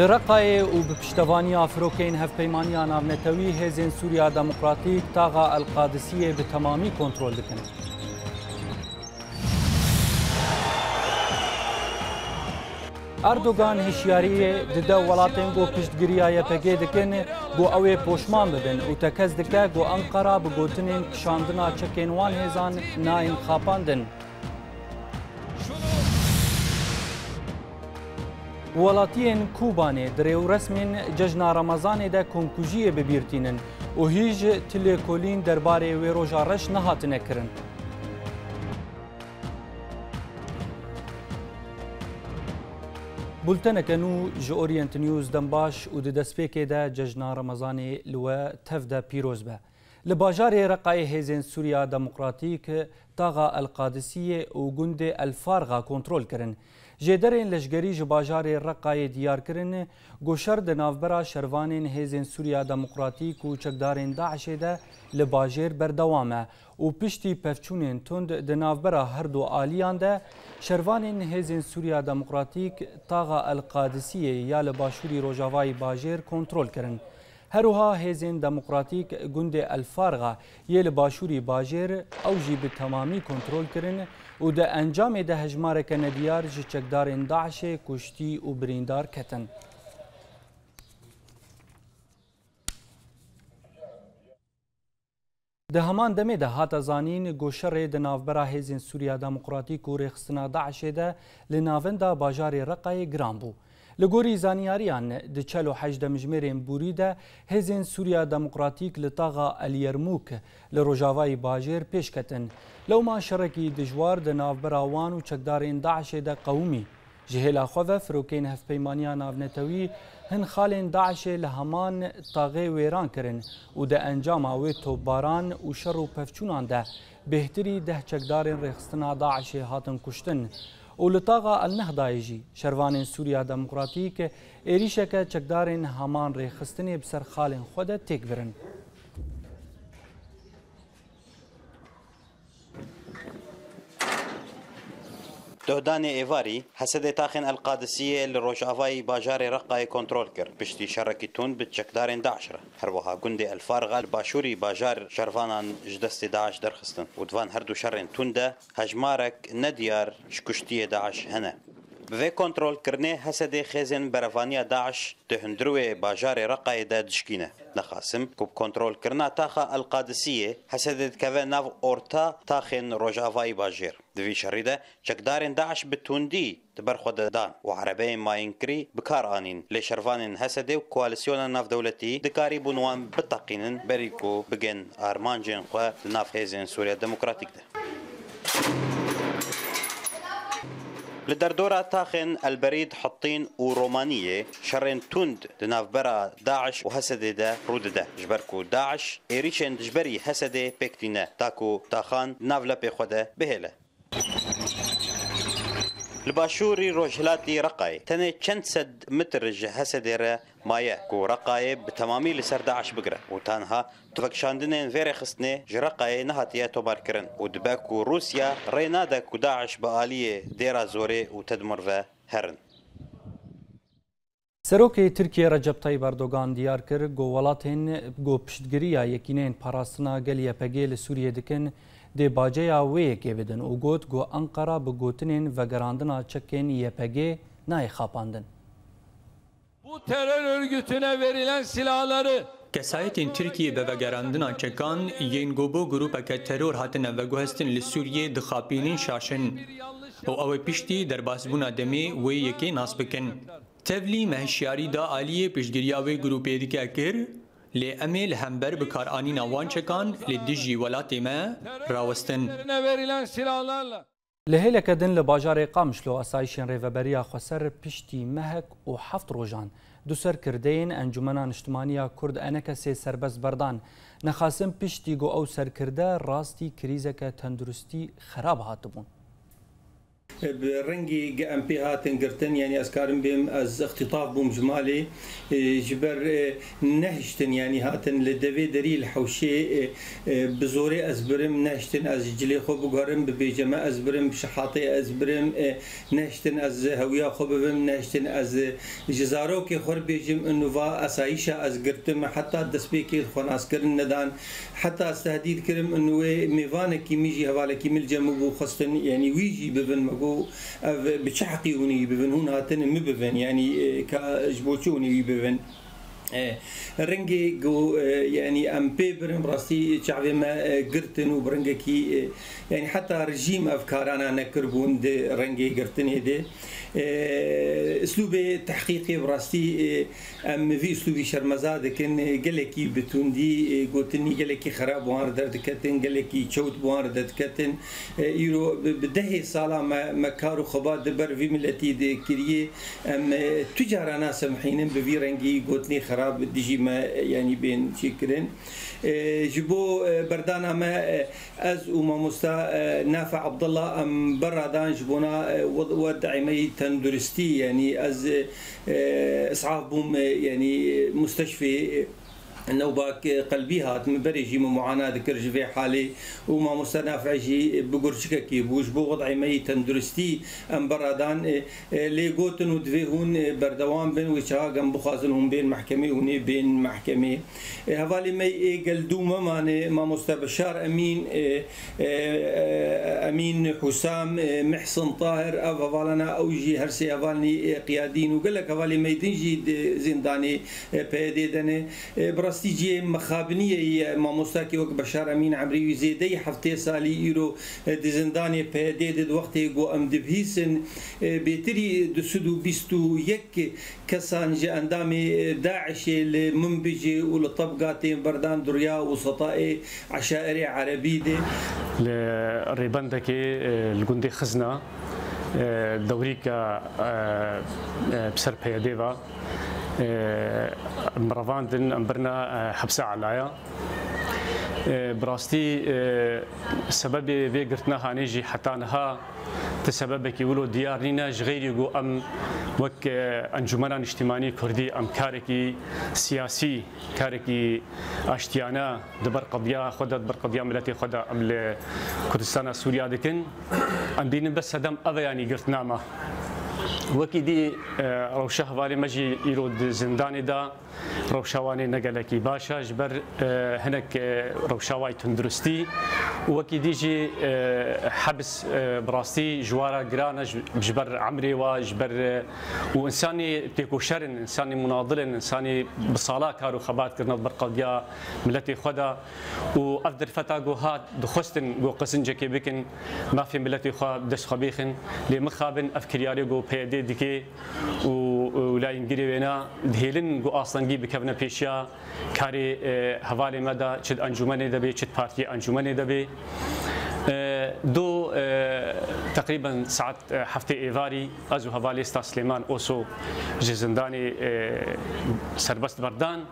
لرقای و بپشتوانی فروکین هفپیمانی ناونتوی هزین سوریا دموکراتیک تاغا القادسیه به تمامی کنترل دکن. اردوغان هشیاری دده ولاتین گو پشتگیریای پگه دکن گو اوی پوشمان ببین و تکز دکه گو انقره بگوتنین کشاندنا چکینوان هزان ناین خاپاندن. ولاتین کوبانه دریو رسمین جشن رمضان ده کنکوژی ببیرتینن و هیچ تلکولین درباره و روزارش نهات نکرن. بولتنه کنو جورینت نیوز دنباش و دستپیک ده جشن رمضان لوا تفده پیروز به. لباجار رقای هزین سوریا دموکراتیک تاغا القادسیه و گند الفارغه کنترل کرن. جدرین لشگری جباجار رقای دیار کرن گوشر دنافبرا شروانین هزین سوریا دموکراتیک و چکدارین داعش ده لباجر بردوامه و پشتی پفچونین تند دنافبرا هر دو آلیان ده شروانین هزین سوریا دموکراتیک تاغا القادسیه یا لباشوری روجاوای باجر کنترل کرن. هروها هزین دموکراتیک گند الفارغه یل باشوری باجر او جی به تمامی کنترل کرن و ده انجام ده هجمار کندیار جی چکدارین داعش کشتی و بریندار کتن. ده همان دمه ده هات زانین گوشر ده نافبرا هزین سوریا دموکراتیک و رخصنا داعش ده لناوندا باجار رقای گران بو. لگوری زانیاریان ده 48 مجمرین بوری ده هزین سوریا دموکراتیک لطاغا الیرموک لروجاوای باجر پیش کتن. لو ما شرکی دجوار ده نافبراوان و چکدارین داعش ده قومی. جهلا خواه فروکین هفپیمانیا ناونتوی هن خالین داعش لهمان طاغه ویران کرن و ده انجام آوی توباران و شر و پفچونان ده بهتری ده چکدارین رخصتنا داعش هاتن کشتن. ولطاغا النهضايجي شروان سوريا دموكراتيك إريشك چكدارين همان ريخستني بسر خالين خود تكبرن. دهدان ایواری حسد تاخن القادسیه لروجاوای باجار رقای کنترل کرد پشتی شرکی تون به چکدارین داعش را هر وها گند الفارغه باشوری باجار شروانان جدست داعش درخستن و دوان هر دو شرین تون ده هجمارک ندیار شکشتی داعش هنه به کنترل کرنه حسد خزن بروانیا داعش تهندروه باجار رقای ده دشکینه نخاسم کوب کنترل کرنا تاخا القادسیه حسد کاوه ناو اورتا تاخن روجاوای باجر دوی شریده چکدارین داعش بتوندی تبر خود دان و عربه ماینکری بکار آنین لشروانین حسد و کوالسیون ناف دولتی دکاری بنوان بتقینن بریکو بگن آرمانجین خواه ناف هزین سوریا دموکراتیک ده لدردورة تاخن البريد حطين ورومانية شرين تند دنافبرا داعش وهسده ده رود ده جبركو داعش إيريشن جبري هسده بكتينة تاكو تاخان نافلا بخوده بهلا الباشوري روجلاتي رقاي تنه چند سد متر هسده را مايه كو رقاي بتمامي لسر داعش بقرة وتانها تفكشاندنين فيري خصني جرقاي نهاتيا توبار كرن ودباكو روسيا رينادا كو داعش بآلية ديرا زوري وتدمر في هرن سروکی ترکیه رجب طیب اردوغان دیار کرد گو ولاتین گو پشتگیریا یکینین پاراستنا گلیه پگه لسوریه dikên dê baceya wê yekê bidin û got got Ankara bi gotinên vegerandina çekên YPG nayê xapandin. Bu terör örgütüne verilen silahları Kesayetên Tirkiye bi vegerandina çekan yên gobo grupeke teror hatine veguhestin li Sûriyê dixapînin şaşin û ew ê piştî derbasbûna demê wê yekê nas bikin. Tevlî meheşiyarî da aliyê piştgiriya wê grupê dike kir lê em ê li hember bikaranîna wan çekan lê dijî welatê me rawestin. verilen silahlarla Li hêleke din li bajarê Qamişlo asayişên rêveberiya Xweser piştî mehek û heft rojan du serkirdeyên Encumena Niştimaniya Kurd eneke sê serbest berdan nexasin piştî got ew serkirde rastî krîzeke tenduristî xerab hatibûn. برنجي ام بي هاتن قرتن يعني اسكارم بهم از اختطاف بوم جمالي جبر نهشتن يعني هاتن لدوي دري الحوشي بزوري ازبرم نهشتن از جلي خو بقرم ببيجما ازبرم شحاطي ازبرم نهشتن از هويا خو بهم نهشتن از جزارو كي خور بيجم انه فا اسايشا از قرتم حتى دسبيكي خناس كرن ندان حتى استهديد كرم انه ميفانا كي ميجي هوالا كي ملجم بو خصتن يعني ويجي ببن مقو بتشحقي وني ببن هون هاتن مببن يعني كجبوتشوني ببن رنجي جو يعني ام بيبرم راسي شعبي ما قرتن وبرنجكي يعني حتى رجيم افكارنا نكربون دي رنجي قرتن هدي اسلوب تحقيقي براستي ام في اسلوبي شرمزاد كان قالكي بتوندي قلتني قالكي خراب وار دردكتن قالكي تشوت وار دردكتن يرو بدهي صاله ما كارو خبات دبر في ملتي دي كريه ام تجار ناس محينين بفي رنجي قلتني خراب ديجي ما يعني بين شكرين جبو بردانا ما از وما مستا نافع عبد الله ام برادان جبونا ودعمي تندرستي يعني از اسعاف بوم يعني مستشفى نوباك قلبي هات من بريجي من معاناة كرج في حالي وما مستنافع جي بقرشككي بوش بو وضعي مي تندرستي ام برادان لي قوتن ودفيهون بردوان بين وشاقم بخازنهم بين محكمة وني بين محكمة هفالي مي قلدوما ماني ما مستبشار امين امين حسام محسن طاهر هفالنا اوجي هرسي هفالني قيادين وقال لك هفالي مي دنجي زنداني بيديدني براستيجي مخابنية ما مستاكي وك بشار امين عمري زيدي حفتي سالي يرو دزنداني بيديد وقتي جو ام دبهيسن بيتري دسدو بيستو يك كسان جي اندامي داعش المنبجي والطبقات بردان دريا وسطائي عشائري عربي دي الريباندكي الجندي خزنه دوريكا بسر بيديفا مرافاندن امبرنا حبسه علايا براستي سبب بيقرتنا هانيجي حتى انها تسببك يقولوا ديارنا غير يقول ام وك انجمنا اجتماعي كردي ام كاركي سياسي كاركي اشتيانا دبر قضيه خدت دبر قضيه ملتي خدا ام كردستان سوريا دكن عندنا بس هدم ابا يعني قرتنا ما وكي دي روشه هوالي مجي يرود زنداني دا روشواني نقلكي باشا جبر هناك روشواي تندرستي وكي ديجي حبس براستي جوارا جرانا جبر عمري وجبر وانساني تيكو شرن انساني مناضل انساني بصالا كارو خبات كرنا برقضيا ملتي خدا وافدر فتا جو هات دخستن جو قسنجكي بكن ما في ملتي خا دش خبيخن لمخابن افكرياري جو بيدي ديكي ولا ينجري وينا دهيلن جو اصلا بكفنا بيشيا كاري هوالي مدى شد انجمني دبي شد بارتي انجمني دبي دو تقريبا ساعة حفتي ايفاري ازو هوالي ستا سليمان اوسو جزنداني سربست بردان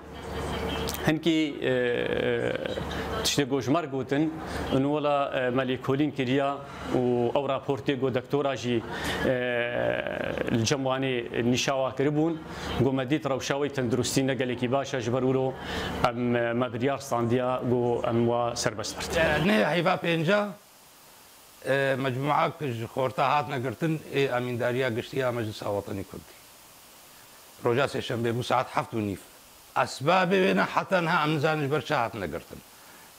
هنكي تشتغل جمر قوتن انه ولا ماليكولين كريا او رابورتي جو دكتورا جي الجمواني النشاوه كربون جو مديت روشاوي تندرستينا قالكي باشا جبرولو ام مبريار سانديا جو ام وسربست نه حيفا بينجا مجموعه خورتا هاتنا قرتن امين داريا قشتيا مجلس وطني كردي روجاس الشنبه بو ساعات حفت ونيف اسباب بينا حتى انها امزان جبر شاهت نقرتن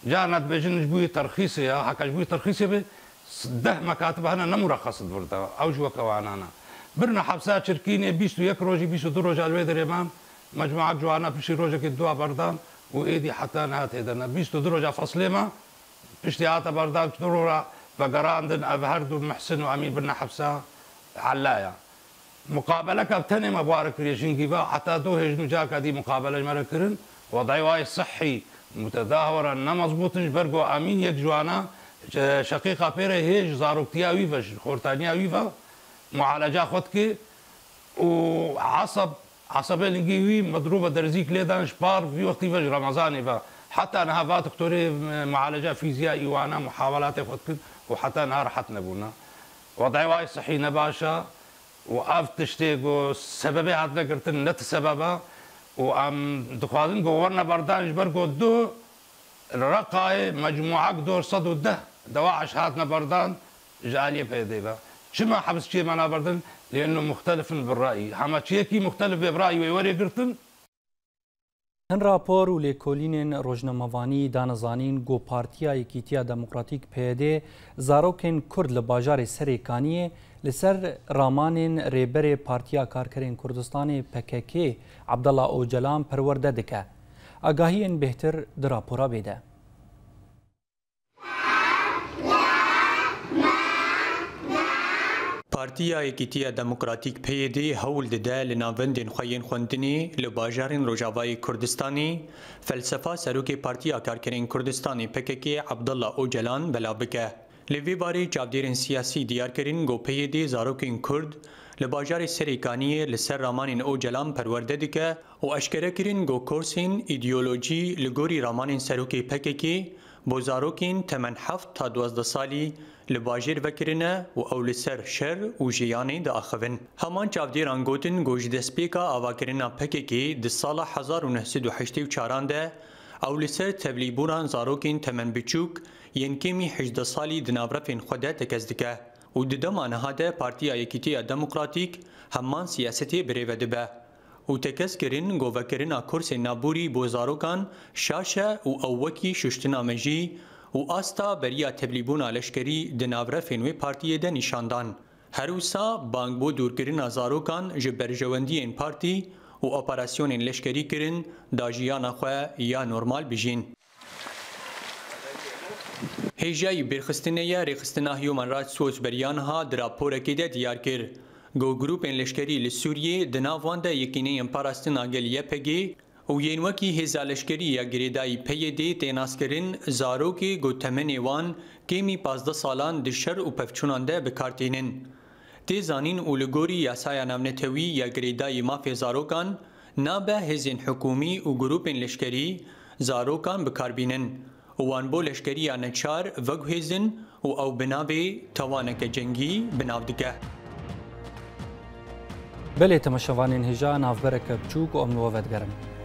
جانت بجن جبوي ترخيصي يا حكا جبوي ترخيصي به ده مكاتب هنا نمرخص بردا او جو كوانانا برنا حبسات شركيني 21 روجي 22 روج الويدر امام مجموعه جوانا بشي روجا كدوا بردان وايدي حتى نهات هدنا 22 روجا فصليما بشتيات بردان ضروره فقراندن ابهردو محسن وامين برنا حبسه علايا مقابله كابتن مبارك ريشنجيبا حتى دو هجنو جاك هذه مقابله مركرن وضعي واي صحي متداولا مضبوط برجو امين يك جوانا شقيقه بيره هيج زاروكتيا ويفا خورتانيا ويفا معالجه خدكي وعصب الانجيوي مضروبه درزيك ليدان شبار في وقت فجر رمضان حتى انا هافات دكتوري معالجه فيزيائي وانا محاولات خدك وحتى انا راحت نبونا وضعي واي صحي نباشا وقف تشتيق وسببي هاد نقرتن نت سببها وام دخوادن قورنا بردان جبرقو دو الرقاي مجموعة دور صدو ده دواعش هاتنا بردان جالية بهديبا شما حبس شي معنا بردن لأنه مختلف بالرأي حما شيكي مختلف برأي ويوري قرتن هن راپور و لیکولین روزنامه‌وانی دانزانین گو پارتیا یکیتیا دموکراتیک پیده زاروکن کرد لباجار سریکانی لسر رامانین ریبر پارتیا کارکرین کردستان PKK عبدالله اوجلان پرورده دکه. آگاهین بهتر در راپورا بیده. پارتیا یکیتیا دموکراتیک پیده هول دده لناوندین خوین خوندنی لباجارین روجاوای کردستانی فلسفه سروک پارتیا کارکرین کردستانی PKK عبدالله اوجلان بلا بکه. لوی باری چاودیرین سیاسی دیار کرین گو پیده زاروکین کرد لباجار سریکانی لسر رامانین اوجلان پرورده دکه و اشکره کرین گو کورسین ایدئولوژی لگوری رامانین سروک PKK بو زاروکین تمن 7 تا 12 سالی لباجر وکرنه و اول سر شر و جیانی دا اخوین. همان چاودیران گوتن گوش دسپیکا آواکرنا PKK د سال 1984 ده اول سر تبلیبوران زاروکین تمن بچوک ینکمی 18 سالی دنابرفین خوده تکزدکه و ددمان هاده پارتیا یکیتیا دموکراتیک همان سیاستی بریوده به. و تکس کرن گووکرنا کرس نابوری بو زاروکان شاشه و اوکی ششتنا مجی و آستا بریا تبلیبونا لشکری دناوره فنوی پارتیه ده نشاندان. هروسا بانگ بو دورکرنا زاروکان جبرجواندی این پارتی و اپراسیون لشکری کرن داجیانا خواه یا نورمال بجین. هیجای برخستنه یا رخستنه هیومن رایتس واچ بریانها در راپورکی ده دیار کرد. گو گروپین لشکری لسوریه دناوان ده یکینه پاراستن آگل یپگی و ینوکی هزا لشکری یا گریدای پیده تیناس کرن زاروکی گو تمنی وان کمی 15 سالان دشر و پفچونان ده بکارتینن. تی زانین اولگوری یاسای نامنتوی یا گریدای مافی زاروکان نابه هزین حکومی و گروپین لشکری زاروکان بکاربینن. وان بو لشکری یا نچار وگو هزین و او بناوی توانک جنگی بناو دکه. بله تماشاوانین هجا نافبرک بچوک و امنو وفدگرم.